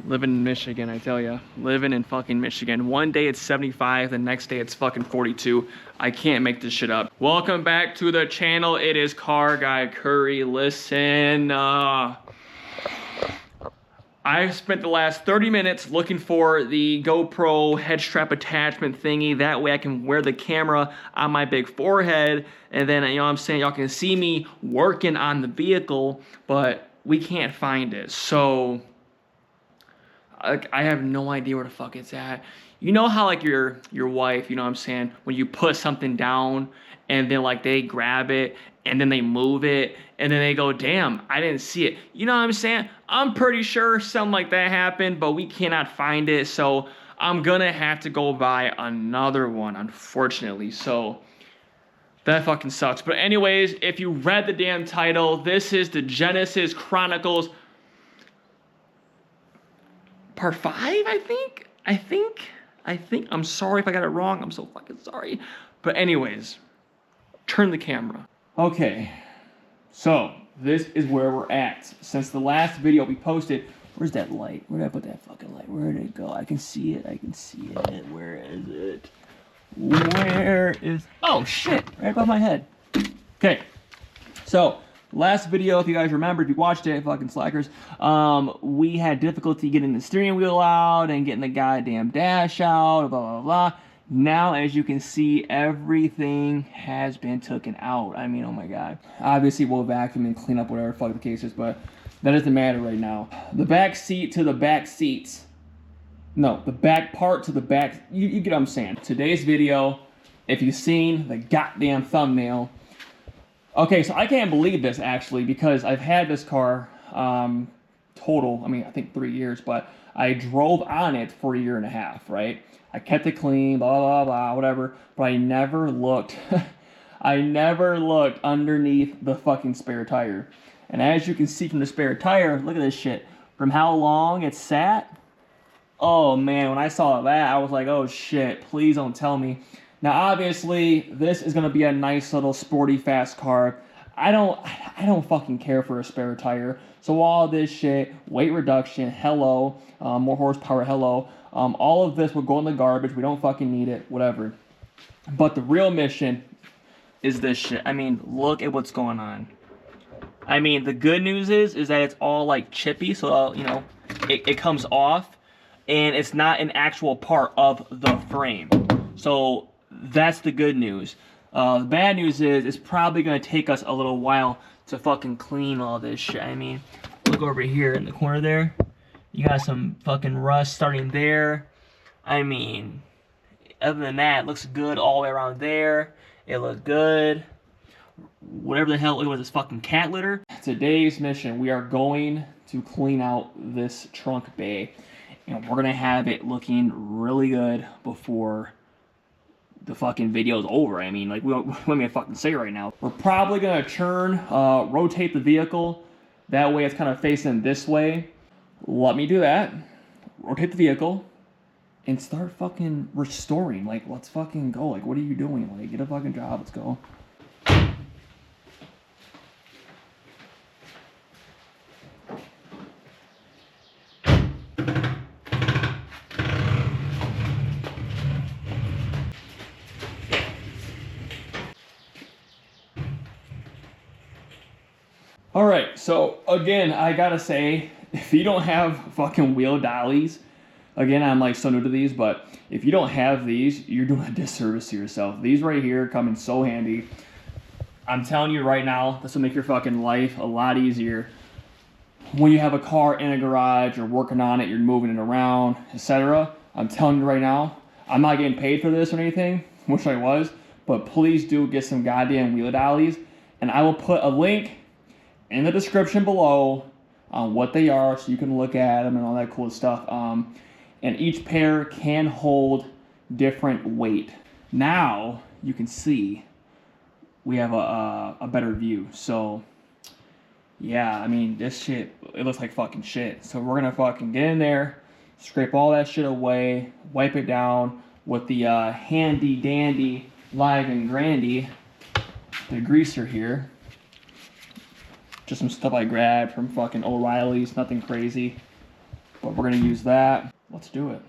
Living in Michigan, I tell ya. Living in fucking Michigan. One day it's 75, the next day it's fucking 42. I can't make this shit up. Welcome back to the channel. It is Car Guy Curry. Listen, I spent the last 30 minutes looking for the GoPro head strap attachment thingy. That way I can wear the camera on my big forehead. And then, you know what I'm saying, y'all can see me working on the vehicle, but we can't find it. So, I have no idea where the fuck it's at. You know how like your wife, you know what I'm saying, when you put something down and then like they grab it and then they move it and then they go, damn, I didn't see it. You know what I'm saying? I'm pretty sure something like that happened, but we cannot find it. So I'm gonna have to go buy another one, unfortunately. So that fucking sucks. But anyways, if you read the damn title, this is the Genesis Chronicles Part 5, I think. I'm sorry if I got it wrong. I'm so fucking sorry. But anyways, turn the camera. Okay, so this is where we're at. Since the last video we posted, where's that light? Where did I put that fucking light? Where did it go? I can see it. Where is it? Oh shit, right above my head. Okay, so last video, if you guys remember, if you watched it, fucking slackers, we had difficulty getting the steering wheel out and getting the goddamn dash out, blah, blah, blah. Now, as you can see, everything has been taken out. I mean, oh my god. Obviously, we'll vacuum and clean up whatever fuck the case is, but that doesn't matter right now. The back seat to the back seats. No, the back part to the back. You get what I'm saying. Today's video, if you've seen the goddamn thumbnail. Okay, so I can't believe this, actually, because I've had this car total, I mean, I think 3 years, but I drove on it for 1.5 years, right? I kept it clean, blah, blah, blah, whatever, but I never looked, I never looked underneath the fucking spare tire. And as you can see from the spare tire, look at this shit. From how long it sat, oh man, when I saw that, I was like, oh shit, please don't tell me. Now, obviously, this is gonna be a nice little sporty fast car. I don't fucking care for a spare tire. So all this shit, weight reduction, hello, more horsepower, hello. All of this will go in the garbage. We don't fucking need it, whatever. But the real mission is this shit. I mean, look at what's going on. I mean, the good news is that it's all like chippy, so you know, it comes off, and it's not an actual part of the frame. So that's the good news. The bad news is it's probably going to take us a little while to fucking clean all this shit. I mean, look over here in the corner there. You got some fucking rust starting there. I mean, other than that, it looks good all the way around there. It looks good. Whatever the hell it was, this fucking cat litter. Today's mission, we are going to clean out this trunk bay. And we're going to have it looking really good before the fucking video's over. I mean, like, let me fucking say right now. We're probably gonna rotate the vehicle. That way it's kind of facing this way. Let me do that. Rotate the vehicle and start fucking restoring. Like, let's fucking go. Like, what are you doing? Like, get a fucking job. Let's go. Alright, so again, I gotta say, if you don't have fucking wheel dollies, again, I'm like so new to these, but if you don't have these, you're doing a disservice to yourself. These right here come in so handy. I'm telling you right now, this will make your fucking life a lot easier. When you have a car in a garage, you're working on it, you're moving it around, etc. I'm telling you right now, I'm not getting paid for this or anything, wish I was, but please do get some goddamn wheel dollies, and I will put a link in the description below on what they are so you can look at them and all that cool stuff. And each pair can hold different weight. Now you can see we have a better view. So yeah, I mean, this shit, it looks like fucking shit. So we're gonna fucking get in there, scrape all that shit away, wipe it down with the handy dandy Live and Grandy degreaser here. Just some stuff I grabbed from fucking O'Reilly's, nothing crazy. but we're gonna use that. Let's do it.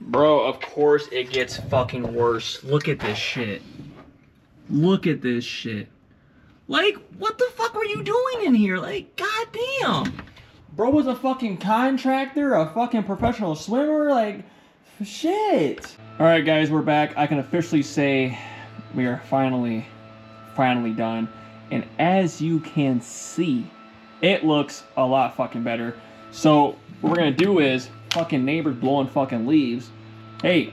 Bro, of course it gets fucking worse. Look at this shit. Look at this shit. Like, what the fuck were you doing in here? Like, goddamn. Bro was a fucking contractor, a fucking professional swimmer, like, shit. Alright guys, we're back. I can officially say we are finally done. And as you can see, it looks a lot fucking better. So, what we're gonna do is, fucking neighbors blowing fucking leaves. Hey,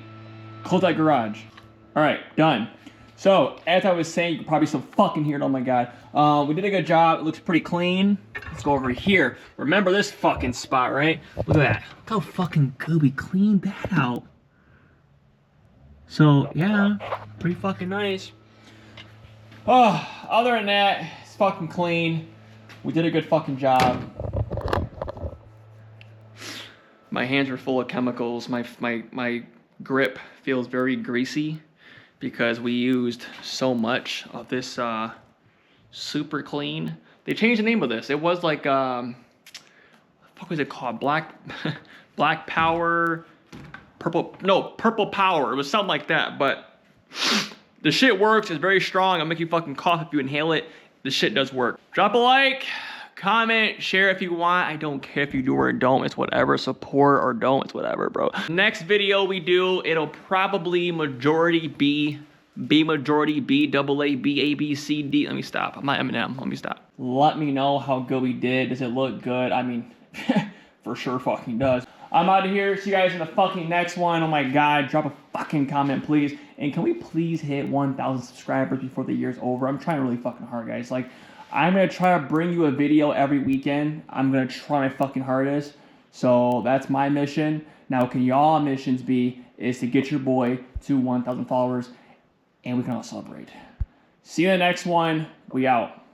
close that garage. Alright, done. So, as I was saying, you can probably still fucking hear it, oh my god. We did a good job, it looks pretty clean. Let's go over here. Remember this fucking spot, right? Look at that. Look how fucking good we cleaned that out. So, yeah, pretty fucking nice. Oh, other than that, it's fucking clean. We did a good fucking job. My hands are full of chemicals. My grip feels very greasy because we used so much of this super clean. They changed the name of this. It was like what the fuck was it called? Black Power, Purple Power. It was something like that. But the shit works. It's very strong. It'll make you fucking cough if you inhale it. The shit does work. Drop a like. Comment, share if you want. I don't care if you do or don't. It's whatever. Support or don't. It's whatever, bro. Next video we do, it'll probably majority B, majority B, double A, B, A, B, C, D. Let me stop. I'm not Eminem. Let me stop. Let me know how good we did. Does it look good? I mean, for sure fucking does. I'm out of here. See you guys in the fucking next one. Oh my god. Drop a fucking comment, please. And can we please hit 1,000 subscribers before the year's over? I'm trying really fucking hard, guys. Like, I'm going to try to bring you a video every weekend. I'm going to try my fucking hardest. So that's my mission. Now, can y'all missions be is to get your boy to 1,000 followers and we can all celebrate. See you in the next one. We out.